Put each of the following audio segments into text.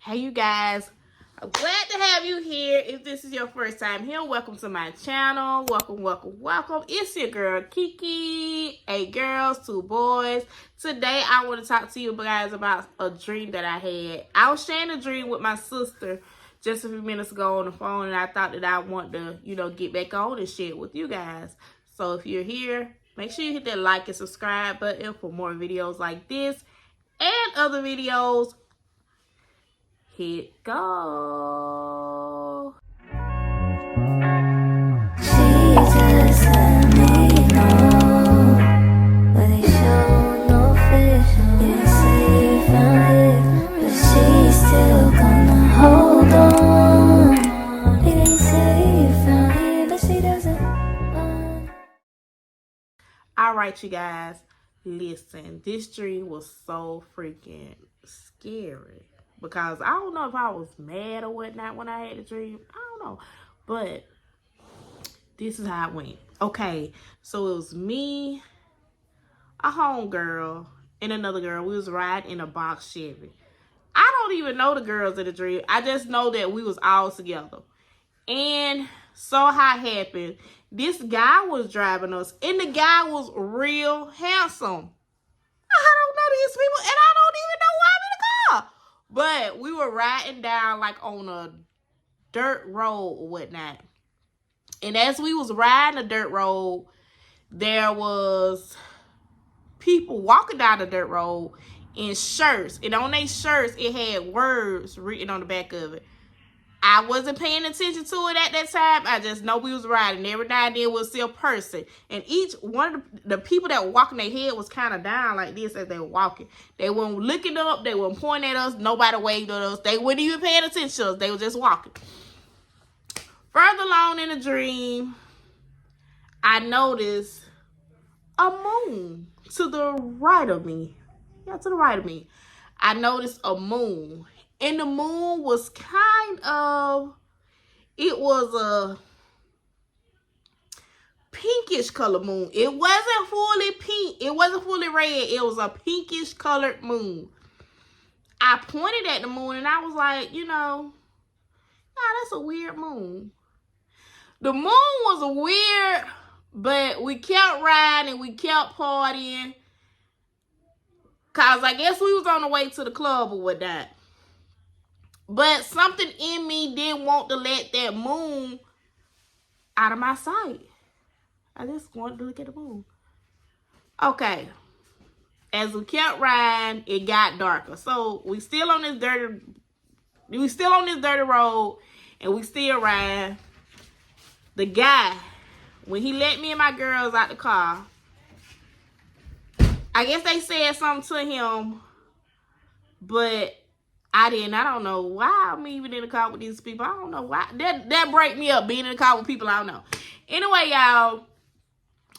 Hey you guys, I'm glad to have you here. If this is your first time here, welcome to my channel. Welcome. It's your girl Kiki, 8 girls, 2 boys. Today I want to talk to you guys about a dream that I had. I was sharing a dream with my sister just a few minutes ago on the phone, and I thought that I want to, get back on and share it with you guys. So if you're here, make sure you hit that like and subscribe button for more videos like this and other videos. Hit go. She just let me know, but they show no fish. Didn't say you found it, but she's still gonna hold on. Didn't say you found it, but she doesn't. All right, you guys, listen. This dream was so freaking scary. Because I don't know if I was mad or whatnot when I had the dream. I don't know. But this is how it went. Okay, so it was me, a homegirl, and another girl. We was riding in a box Chevy. I don't even know the girls in the dream. I just know that we was all together. And so how it happened, this guy was driving us, and the guy was real handsome. I don't know these people, and I don't even know why I'm in the car. But we were riding down like on a dirt road or whatnot. And as we was riding the dirt road, there was people walking down the dirt road in shirts. And on their shirts, it had words written on the back of it. I wasn't paying attention to it at that time. I just know we was riding. Every now and then we'll see a person. And each one of the people that were walking, their head was kind of down like this as they were walking. They weren't looking up. They weren't pointing at us. Nobody waved at us. They weren't even paying attention to us. They were just walking. Further along in the dream, I noticed a moon to the right of me. Yeah, to the right of me. I noticed a moon. And the moon was it was a pinkish color moon. It wasn't fully pink. It wasn't fully red. It was a pinkish colored moon. I pointed at the moon and I was like, that's a weird moon. The moon was weird, but we kept riding and we kept partying. Because I guess we was on the way to the club or whatnot. But something in me didn't want to let that moon out of my sight. I just wanted to look at the moon. Okay. As we kept riding, it got darker. So we still on this dirty road, and we still riding. The guy, when he let me and my girls out the car, I guess they said something to him, but I didn't. I don't know why I'm even in the car with these people. I don't know why. That break me up, being in the car with people I don't know. Anyway, y'all,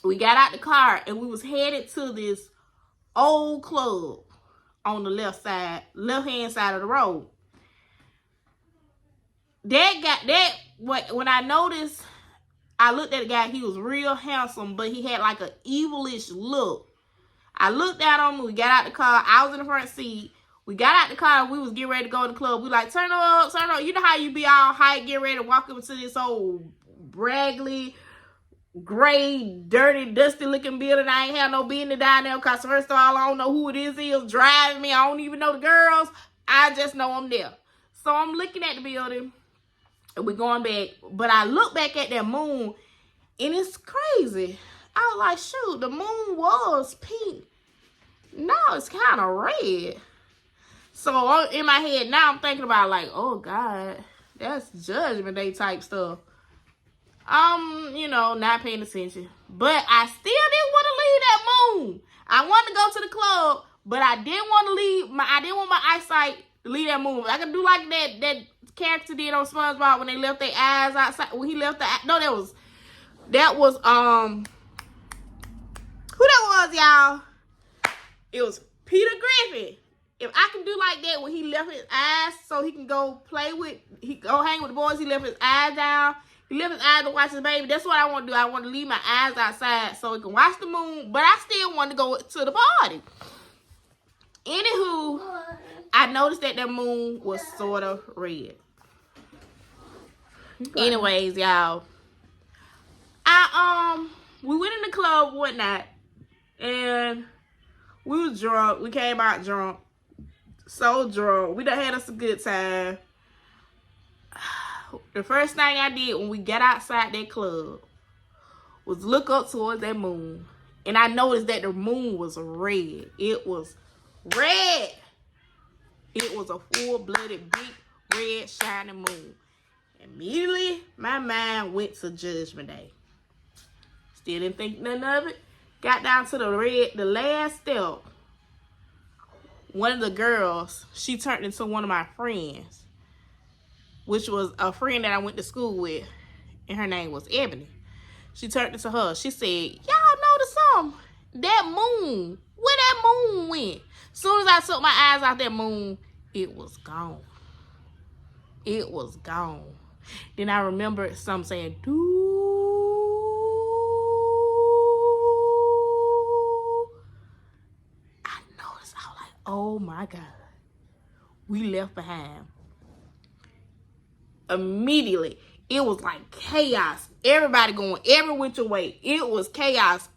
we got out the car and we was headed to this old club on the left-hand side of the road. When I noticed, I looked at the guy. He was real handsome, but he had like an evilish look. I looked at him. We got out the car. I was in the front seat. We got out the car and we was getting ready to go to the club. We like, turn up. You know how you be all hyped, get ready to walk up into this old braggly, gray, dirty, dusty looking building. I ain't have no business down there because first of all, I don't know who it is driving me. I don't even know the girls. I just know I'm there. So I'm looking at the building and we're going back. But I look back at that moon and it's crazy. I was like, shoot, the moon was pink. No, it's kind of red. So in my head now, I'm thinking about like, oh God, that's Judgment Day type stuff. Not paying attention. But I still didn't want to leave that moon. I wanted to go to the club, but I didn't want my eyesight to leave that moon. I could do like that character did on SpongeBob when they left their eyes outside. When he left that was who that was, y'all? It was Peter Griffin. If I can do like that when he left his eyes so he can go hang with the boys, he left his eyes down. He left his eyes to watch his baby. That's what I want to do. I want to leave my eyes outside so he can watch the moon, but I still want to go to the party. Anywho, I noticed that moon was sort of red. Anyways, y'all, we went in the club one night, and we was drunk. We came out drunk, so drunk. We done had us a good time. The first thing I did when we got outside that club was look up towards that moon, and I noticed that the moon was red. It was red. It was a full-blooded, big, red, shining moon. Immediately, my mind went to Judgment Day. Still didn't think nothing of it. Got down to the last step. One of the girls, she turned into one of my friends, which was a friend that I went to school with, and her name was Ebony. She turned into her. She said, y'all notice something? That moon, where that moon went? Soon as I took my eyes off that moon, it was gone. It was gone. Then I remember some saying, "Doo." I noticed. I was like, oh my God. We left behind. Immediately, it was like chaos. Everybody going every which way. It was chaos.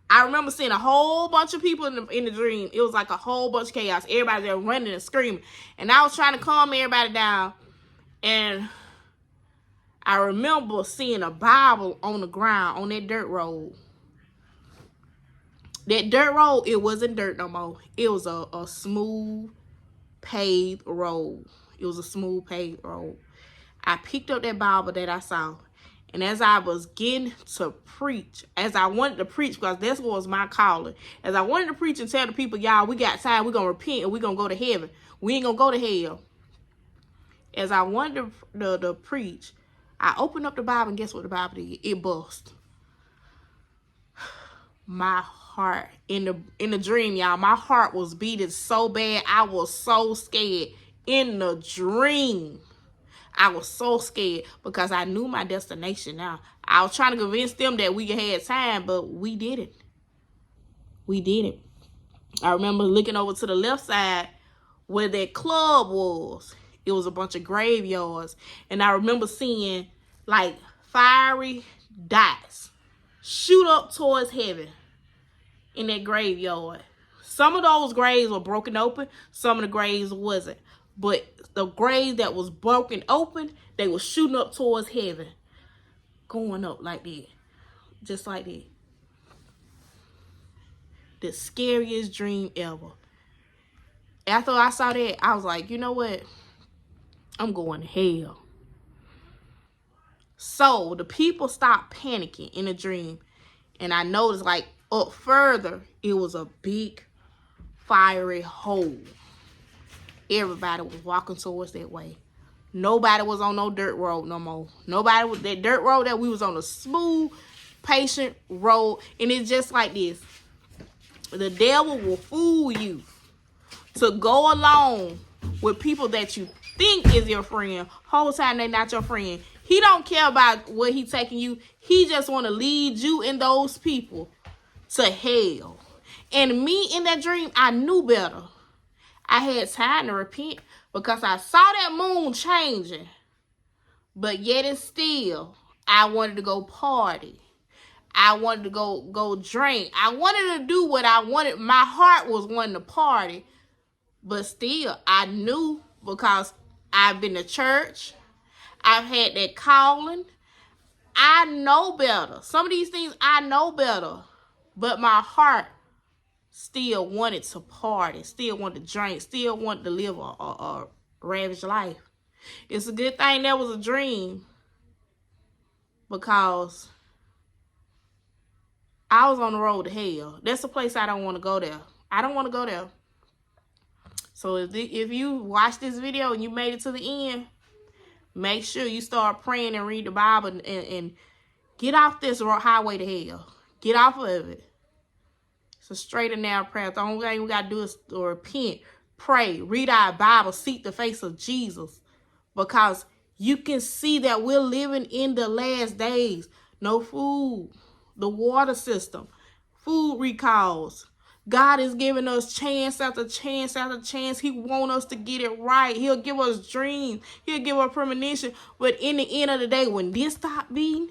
I remember seeing a whole bunch of people in the dream. It was like a whole bunch of chaos. Everybody there running and screaming. And I was trying to calm everybody down. And I remember seeing a Bible on the ground on that dirt road. That dirt road, it wasn't dirt no more. It was a smooth paved road. It was a smooth paved road. I picked up that Bible that I saw. And as I was getting to preach, as I wanted to preach, because that's what was my calling. As I wanted to preach and tell the people, y'all, we got time. We're going to repent and we're going to go to heaven. We ain't going to go to hell. As I wanted to preach, I opened up the Bible, and guess what the Bible did? It bust. My heart, in the dream, y'all, my heart was beating so bad. I was so scared. In the dream, I was so scared because I knew my destination now. I was trying to convince them that we had time, but we didn't. We didn't. I remember looking over to the left side where that club was. It was a bunch of graveyards. And I remember seeing like fiery dots shoot up towards heaven in that graveyard. Some of those graves were broken open. Some of the graves wasn't. But the graves that was broken open, they were shooting up towards heaven. Going up like that. Just like that. The scariest dream ever. After I saw that, I was like, you know what? I'm going to hell. So the people stopped panicking in the dream. And I noticed like up further, it was a big fiery hole. Everybody was walking towards that way. Nobody was on no dirt road no more. Nobody was that dirt road that we was on a smooth, patient road. And it's just like this. The devil will fool you to go along with people that you think is your friend. Whole time they not your friend. He don't care about where he taking you. He just want to lead you and those people to hell. And me in that dream, I knew better. I had time to repent because I saw that moon changing. But yet and still, I wanted to go party. I wanted to go drink. I wanted to do what I wanted. My heart was wanting to party. But still, I knew because I've been to church. I've had that calling. I know better. Some of these things I know better. But my heart still wanted to party. Still wanted to drink. Still wanted to live a ravaged life. It's a good thing that was a dream. Because I was on the road to hell. That's a place I don't want to go there. I don't want to go there. So if you watch this video and you made it to the end, make sure you start praying and read the Bible and get off this highway to hell. Get off of it. It's a straight and narrow prayer. The only thing we got to do is to repent, pray, read our Bible, seek the face of Jesus. Because you can see that we're living in the last days. No food, the water system, food recalls, God is giving us chance after chance after chance. He wants us to get it right. He'll give us dreams. He'll give us premonition. But in the end of the day, when this stop beating,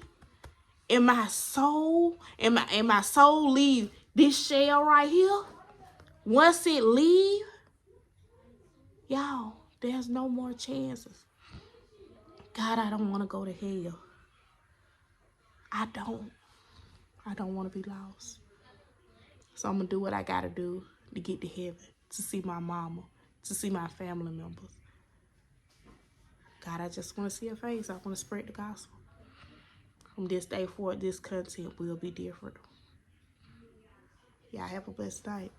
and my soul, and my soul leave this shell right here, once it leave, y'all, there's no more chances. God, I don't want to go to hell. I don't want to be lost. So I'm going to do what I got to do to get to heaven, to see my mama, to see my family members. God, I just want to see her face. I want to spread the gospel. From this day forward, this content will be different. Y'all have a blessed night.